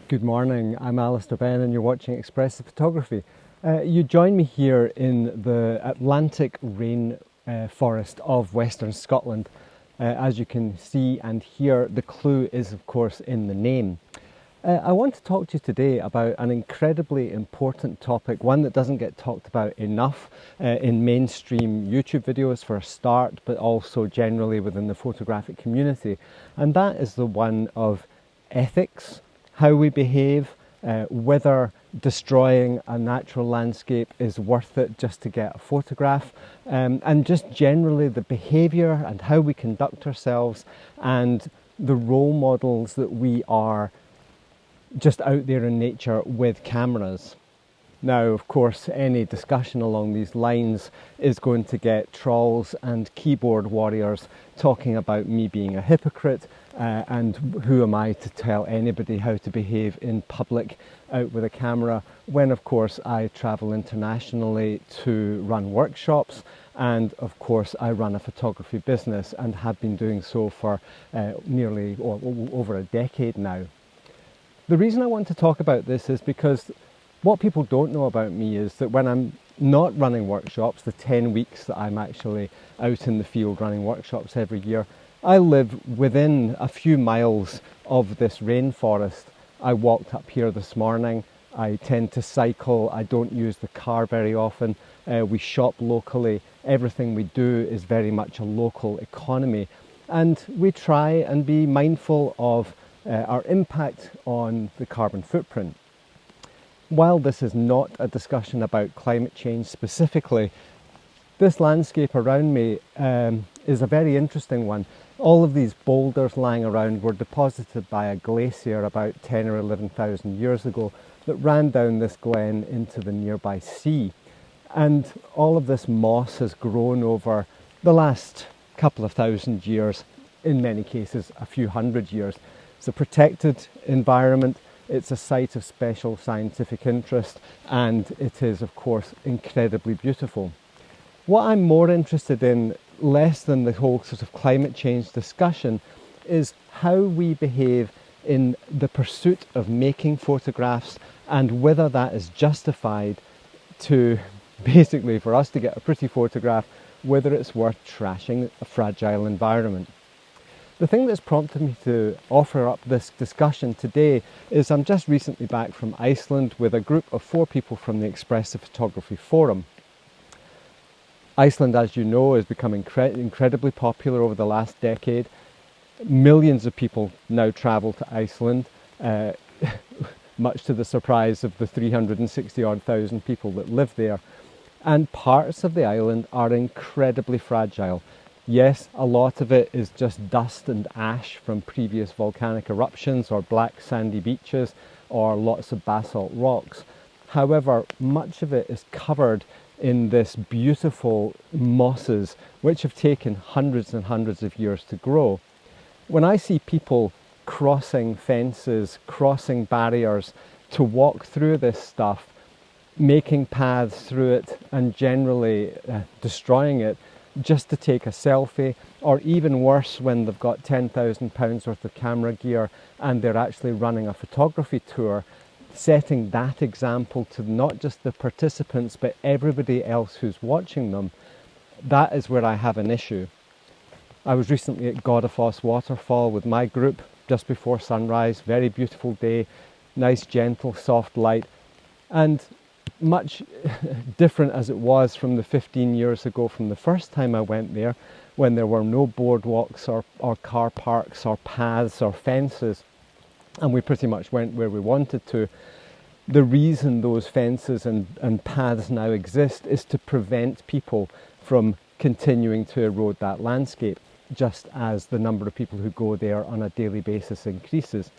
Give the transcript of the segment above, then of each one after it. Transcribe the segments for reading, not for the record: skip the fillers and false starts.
Good morning, I'm Alister, Benn, and you're watching Expressive Photography. You join me here in the Atlantic rainforest of Western Scotland. As you can see and hear, the clue is of course in the name. I want to talk to you today about an incredibly important topic, one that doesn't get talked about enough in mainstream YouTube videos for a start, but also generally within the photographic community, and that is the one of ethics, how we behave, whether destroying a natural landscape is worth it just to get a photograph, and just generally the behaviour and how we conduct ourselves and the role models that we are just out there in nature with cameras. Now, of course, any discussion along these lines is going to get trolls and keyboard warriors talking about me being a hypocrite, and who am I to tell anybody how to behave in public out with a camera, when of course I travel internationally to run workshops, and of course I run a photography business and have been doing so for nearly over a decade now. The reason I want to talk about this is because what people don't know about me is that when I'm not running workshops, the 10 weeks that I'm actually out in the field running workshops every year, I live within a few miles of this rainforest. I walked up here this morning. I tend to cycle. I don't use the car very often. We shop locally. Everything we do is very much a local economy. And we try and be mindful of our impact on the carbon footprint. While this is not a discussion about climate change specifically, this landscape around me is a very interesting one. All of these boulders lying around were deposited by a glacier about 10 or 11,000 years ago that ran down this glen into the nearby sea. And all of this moss has grown over the last couple of thousand years, in many cases a few hundred years. It's a protected environment, it's a site of special scientific interest, and it is of course incredibly beautiful. What I'm more interested in, less than the whole sort of climate change discussion, is how we behave in the pursuit of making photographs and whether that is justified to basically, for us to get a pretty photograph, whether it's worth trashing a fragile environment. The thing that's prompted me to offer up this discussion today is I'm just recently back from Iceland with a group of 4 people from the Expressive Photography Forum. Iceland, as you know, has become incredibly popular over the last decade. Millions of people now travel to Iceland, much to the surprise of the 360,000 people that live there. And parts of the island are incredibly fragile. Yes, a lot of it is just dust and ash from previous volcanic eruptions or black sandy beaches or lots of basalt rocks. However, much of it is covered in this beautiful mosses which have taken hundreds and hundreds of years to grow. When I see people crossing fences, crossing barriers to walk through this stuff, making paths through it and generally destroying it, just to take a selfie, or even worse when they've got £10,000 worth of camera gear and they're actually running a photography tour, setting that example to not just the participants but everybody else who's watching them, that is where I have an issue. I was recently at Godafoss waterfall with my group just before sunrise, very beautiful day, nice gentle soft light, and much different as it was from the 15 years ago from the first time I went there, when there were no boardwalks or car parks or paths or fences, and we pretty much went where we wanted to. The reason those fences and paths now exist is to prevent people from continuing to erode that landscape, just as the number of people who go there on a daily basis increases.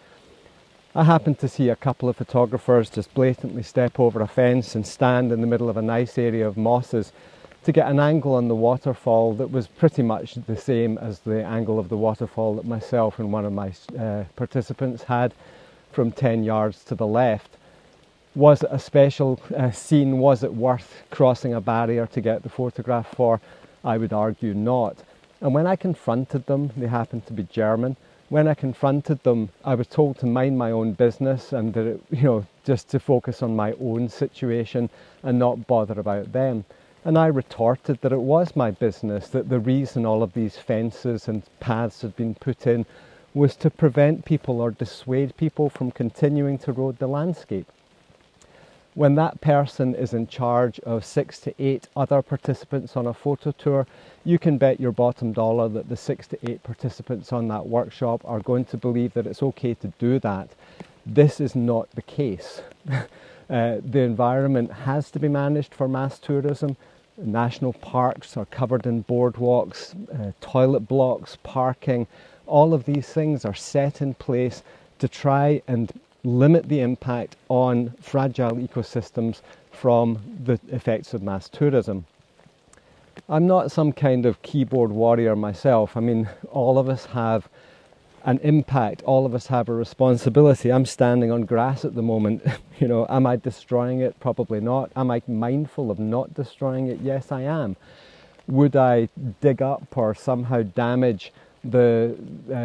I happened to see a couple of photographers just blatantly step over a fence and stand in the middle of a nice area of mosses to get an angle on the waterfall that was pretty much the same as the angle of the waterfall that myself and one of my participants had from 10 yards to the left. Was it a special scene? Was it worth crossing a barrier to get the photograph for? I would argue not. And when I confronted them, they happened to be German, When I confronted them, I was told to mind my own business and that just to focus on my own situation and not bother about them. And I retorted that it was my business, that the reason all of these fences and paths had been put in was to prevent people or dissuade people from continuing to erode the landscape. When that person is in charge of 6 to 8 other participants on a photo tour, you can bet your bottom dollar that the 6 to 8 participants on that workshop are going to believe that it's okay to do that. This is not the case. The environment has to be managed for mass tourism. National parks are covered in boardwalks, toilet blocks, parking. All of these things are set in place to try and limit the impact on fragile ecosystems from the effects of mass tourism. I'm not some kind of keyboard warrior myself. I mean, all of us have an impact, all of us have a responsibility. I'm standing on grass at the moment. Am I destroying it? Probably not. Am I mindful of not destroying it? Yes, I am. Would I dig up or somehow damage the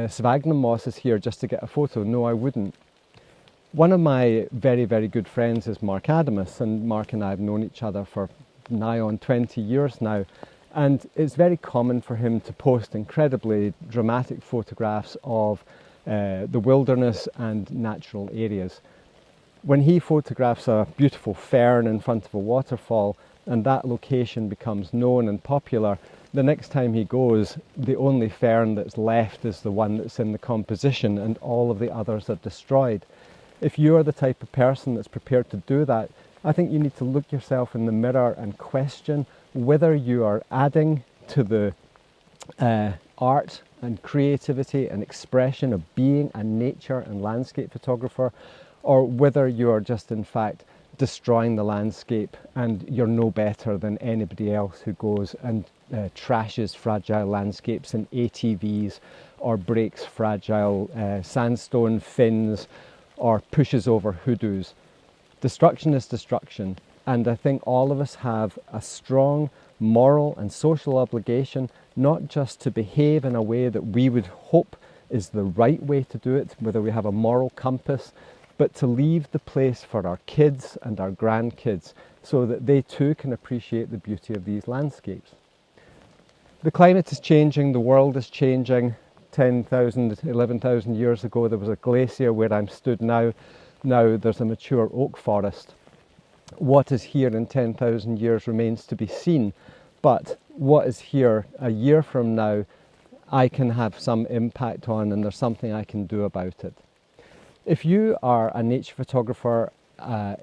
sphagnum mosses here just to get a photo? No, I wouldn't. One of my very, very good friends is Mark Adamus, and Mark and I have known each other for nigh on 20 years now. And it's very common for him to post incredibly dramatic photographs of the wilderness and natural areas. When he photographs a beautiful fern in front of a waterfall and that location becomes known and popular, the next time he goes, the only fern that's left is the one that's in the composition and all of the others are destroyed. If you're the type of person that's prepared to do that, I think you need to look yourself in the mirror and question whether you are adding to the art and creativity and expression of being a nature and landscape photographer, or whether you are just in fact destroying the landscape and you're no better than anybody else who goes and trashes fragile landscapes in ATVs or breaks fragile sandstone fins or pushes over hoodoos. Destruction is destruction, and I think all of us have a strong moral and social obligation not just to behave in a way that we would hope is the right way to do it, whether we have a moral compass, but to leave the place for our kids and our grandkids so that they too can appreciate the beauty of these landscapes. The climate is changing, the world is changing. 10,000, 11,000 years ago there was a glacier where I'm stood now. Now there's a mature oak forest. What is here in 10,000 years remains to be seen, but what is here a year from now I can have some impact on, and there's something I can do about it. If you are a nature photographer,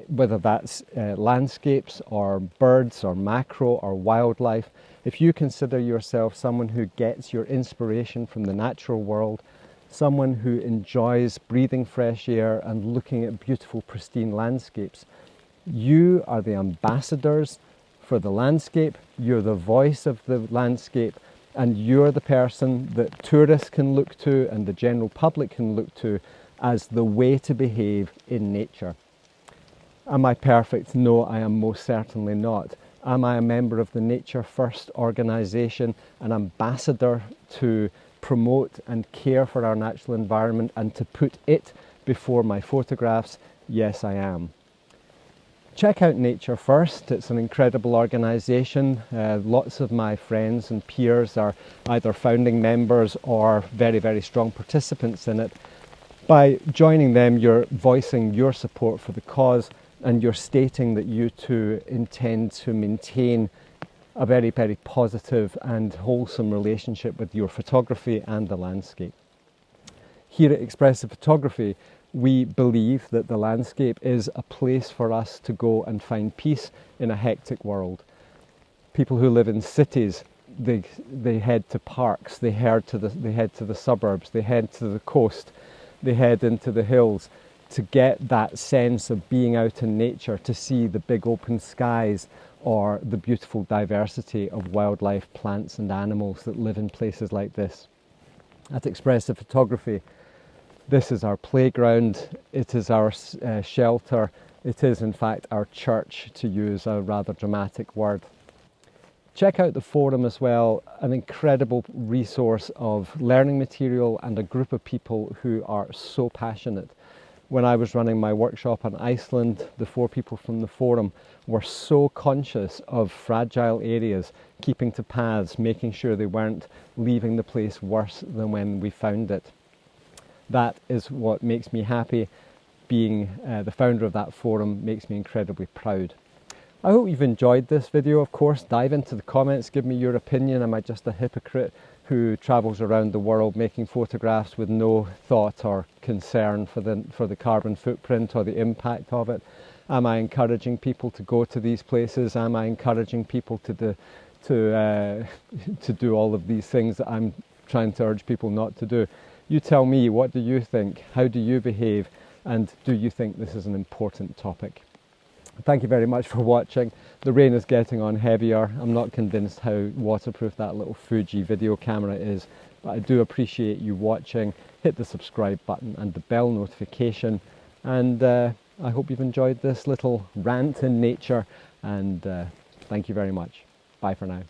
whether that's landscapes or birds or macro or wildlife, if you consider yourself someone who gets your inspiration from the natural world, someone who enjoys breathing fresh air and looking at beautiful, pristine landscapes, you are the ambassadors for the landscape, you're the voice of the landscape, and you're the person that tourists can look to and the general public can look to as the way to behave in nature. Am I perfect? No, I am most certainly not. Am I a member of the Nature First organisation, an ambassador to promote and care for our natural environment and to put it before my photographs? Yes, I am. Check out Nature First. It's an incredible organisation. Lots of my friends and peers are either founding members or very, very strong participants in it. By joining them, you're voicing your support for the cause, and you're stating that you too intend to maintain a very, very positive and wholesome relationship with your photography and the landscape. Here at Expressive Photography, we believe that the landscape is a place for us to go and find peace in a hectic world. People who live in cities, they head to parks, they head to the suburbs, they head to the coast, they head into the hills to get that sense of being out in nature, to see the big open skies or the beautiful diversity of wildlife, plants and animals that live in places like this. At Expressive Photography, this is our playground, it is our shelter, it is in fact our church, to use a rather dramatic word. Check out the forum as well, an incredible resource of learning material and a group of people who are so passionate. When I was running my workshop in Iceland, the 4 people from the forum were so conscious of fragile areas, keeping to paths, making sure they weren't leaving the place worse than when we found it. That is what makes me happy. Being the founder of that forum makes me incredibly proud. I hope you've enjoyed this video. Of course, dive into the comments, give me your opinion. Am I just a hypocrite who travels around the world making photographs with no thought or concern for the carbon footprint or the impact of it? Am I encouraging people to go to these places? Am I encouraging people to do all of these things that I'm trying to urge people not to do? You tell me, what do you think? How do you behave? And do you think this is an important topic? Thank you very much for watching. The rain is getting on heavier. I'm not convinced how waterproof that little Fuji video camera is, but I do appreciate you watching. Hit the subscribe button and the bell notification, and I hope you've enjoyed this little rant in nature, and thank you very much. Bye for now.